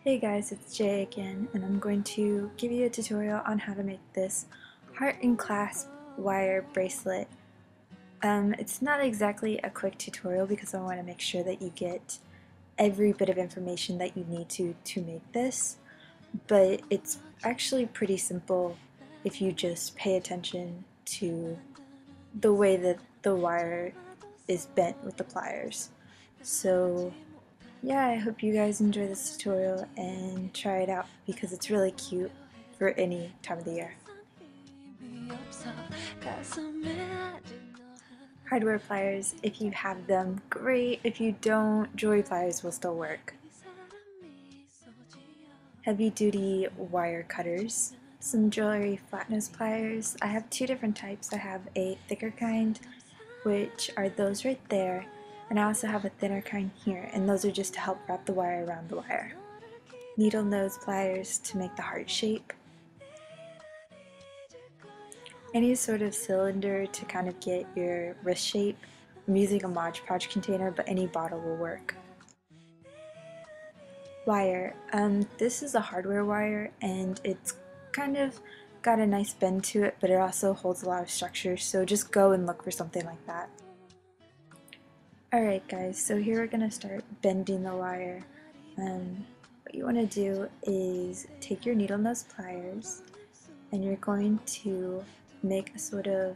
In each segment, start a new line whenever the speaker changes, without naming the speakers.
Hey guys, it's Jay again, and I'm going to give you a tutorial on how to make this heart and clasp wire bracelet. It's not exactly a quick tutorial because I want to make sure that you get every bit of information that you need to make this, but it's actually pretty simple if you just pay attention to the way that the wire is bent with the pliers. So yeah, I hope you guys enjoy this tutorial and try it out because it's really cute for any time of the year. Hardware pliers, if you have them, great. If you don't, jewelry pliers will still work. Heavy duty wire cutters, some jewelry flat nose pliers. I have two different types. I have a thicker kind, which are those right there, and I also have a thinner kind here, and those are just to help wrap the wire around the wire. Needle nose pliers to make the heart shape. Any sort of cylinder to kind of get your wrist shape. I'm using a Mod Podge container, but any bottle will work. Wire. This is a hardware wire, and it's kind of got a nice bend to it, but it also holds a lot of structure, so just go and look for something like that. Alright guys, so here we're going to start bending the wire. What you want to do is take your needle nose pliers, and you're going to make a sort of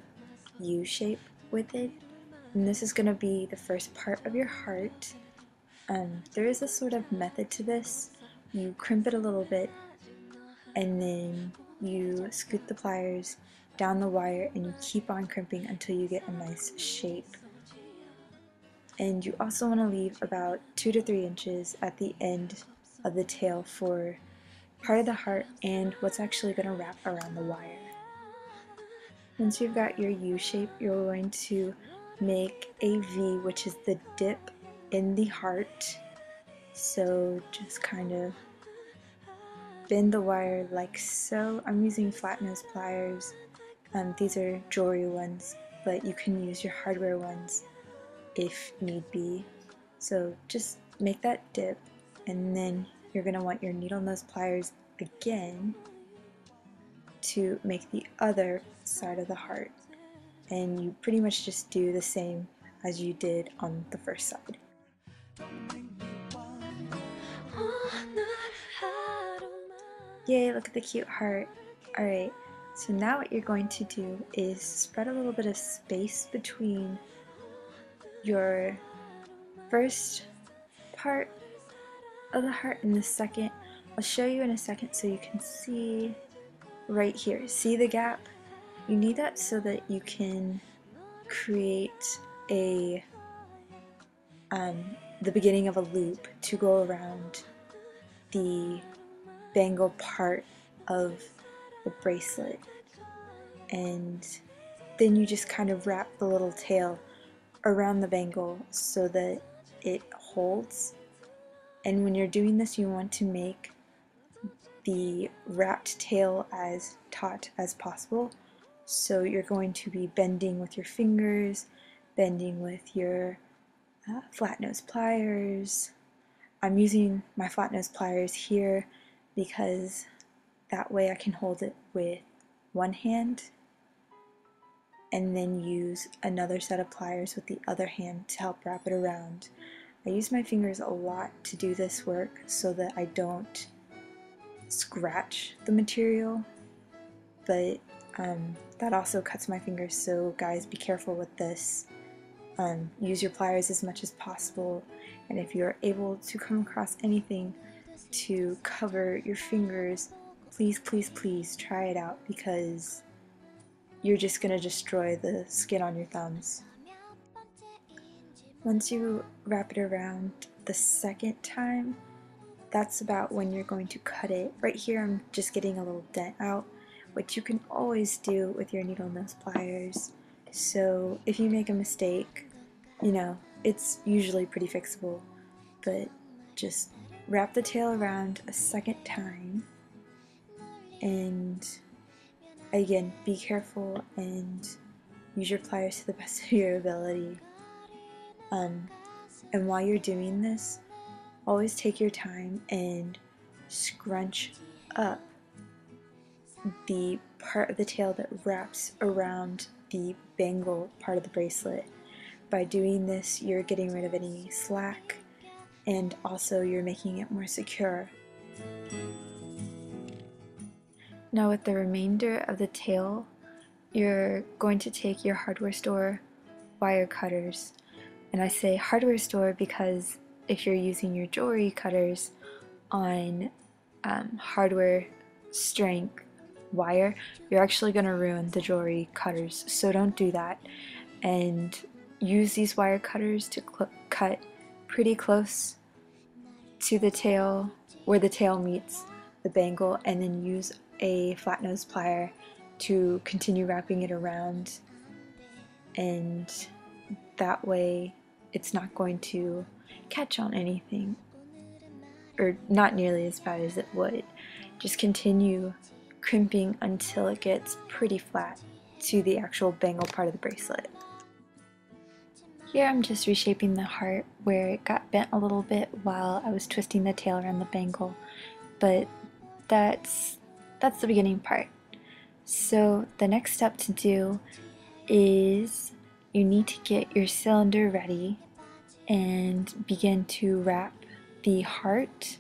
U shape with it, and this is going to be the first part of your heart. There is a sort of method to this. You crimp it a little bit, and then you scoot the pliers down the wire, and you keep on crimping until you get a nice shape. And you also want to leave about 2 to 3 inches at the end of the tail for part of the heart and what's actually going to wrap around the wire. Once you've got your U shape, you're going to make a V, which is the dip in the heart. So just kind of bend the wire like so. I'm using flat nose pliers. These are jewelry ones, but you can use your hardware ones if need be. So just make that dip, and then you're going to want your needle nose pliers again to make the other side of the heart, and you pretty much just do the same as you did on the first side. Yay, look at the cute heart. Alright, so now what you're going to do is spread a little bit of space between your first part of the heart and the second. I'll show you in a second so you can see right here. See the gap? You need that so that you can create a the beginning of a loop to go around the bangle part of the bracelet, and then you just kind of wrap the little tail around the bangle so that it holds. And when you're doing this, you want to make the wrapped tail as taut as possible. So you're going to be bending with your fingers, bending with your flat nose pliers. I'm using my flat nose pliers here because that way I can hold it with one hand and then use another set of pliers with the other hand to help wrap it around. I use my fingers a lot to do this work so that I don't scratch the material, but that also cuts my fingers, so guys, be careful with this. Use your pliers as much as possible, and if you're able to come across anything to cover your fingers, please, please, please try it out because you're just going to destroy the skin on your thumbs. Once you wrap it around the second time, that's about when you're going to cut it. Right here I'm just getting a little dent out, which you can always do with your needle nose pliers. So if you make a mistake, you know, it's usually pretty fixable, but just wrap the tail around a second time, and again, be careful and use your pliers to the best of your ability. And while you're doing this, always take your time and scrunch up the part of the tail that wraps around the bangle part of the bracelet. By doing this, you're getting rid of any slack, and also you're making it more secure. Now with the remainder of the tail, you're going to take your hardware store wire cutters. And I say hardware store because if you're using your jewelry cutters on hardware strength wire, you're actually going to ruin the jewelry cutters, so don't do that. And use these wire cutters to cut pretty close to the tail, where the tail meets the bangle, and then use a flat nose plier to continue wrapping it around, and that way it's not going to catch on anything, or not nearly as bad as it would. Just continue crimping until it gets pretty flat to the actual bangle part of the bracelet. Here I'm just reshaping the heart where it got bent a little bit while I was twisting the tail around the bangle, but that's the beginning part. So the next step to do is you need to get your cylinder ready and begin to wrap the heart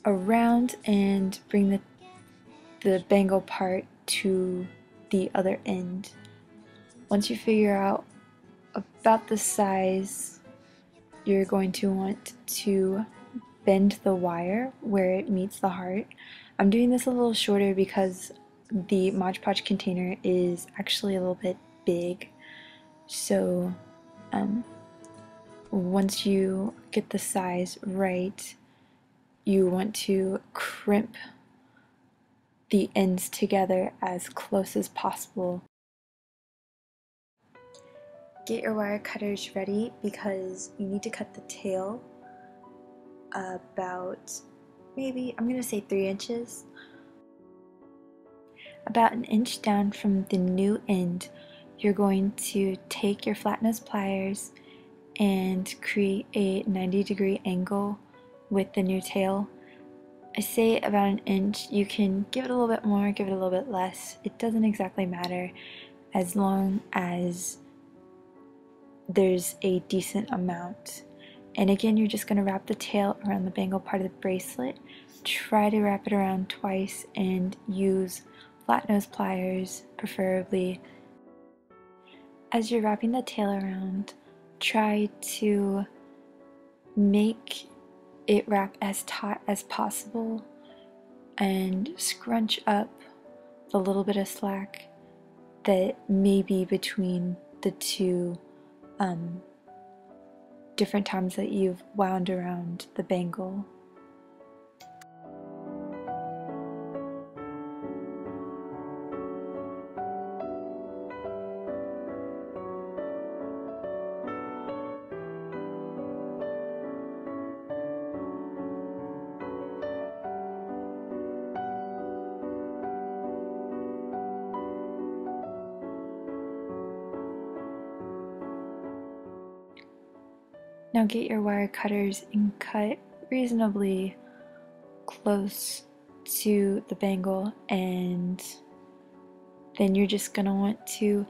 around and bring the bangle part to the other end. Once you figure out about the size, you're going to want to bend the wire where it meets the heart. I'm doing this a little shorter because the Mod Podge container is actually a little bit big, so once you get the size right, you want to crimp the ends together as close as possible. Get your wire cutters ready because you need to cut the tail about, maybe, I'm going to say 3 inches. About an inch down from the new end, you're going to take your flat nose pliers and create a 90-degree angle with the new tail. I say about an inch. You can give it a little bit more, give it a little bit less. It doesn't exactly matter as long as there's a decent amount. And again, you're just going to wrap the tail around the bangle part of the bracelet. Try to wrap it around twice and use flat nose pliers preferably. As you're wrapping the tail around, try to make it wrap as taut as possible and scrunch up the little bit of slack that may be between the two different times that you've wound around the bangle. Now get your wire cutters and cut reasonably close to the bangle, and then you're just going to want to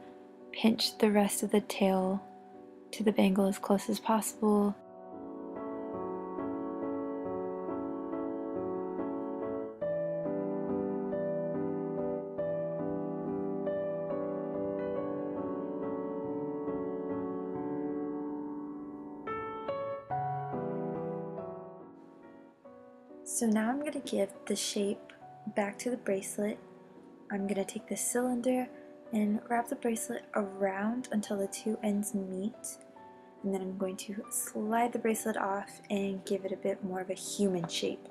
pinch the rest of the tail to the bangle as close as possible. So now I'm going to give the shape back to the bracelet. I'm going to take the cylinder and wrap the bracelet around until the two ends meet, and then I'm going to slide the bracelet off and give it a bit more of a human shape.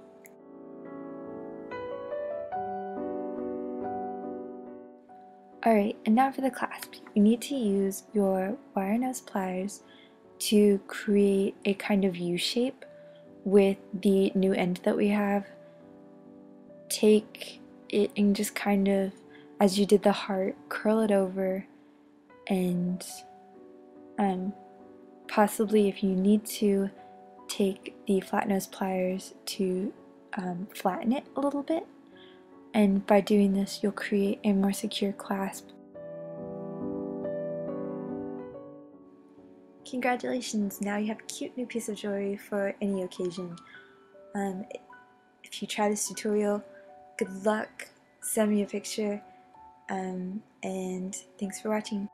Alright, and now for the clasp. You need to use your wire nose pliers to create a kind of U shape with the new end that we have. Take it and just kind of, as you did the heart, curl it over, and possibly if you need to, take the flat nose pliers to flatten it a little bit, and by doing this you'll create a more secure clasp. Congratulations, now you have a cute new piece of jewelry for any occasion. If you try this tutorial, good luck, send me a picture, and thanks for watching.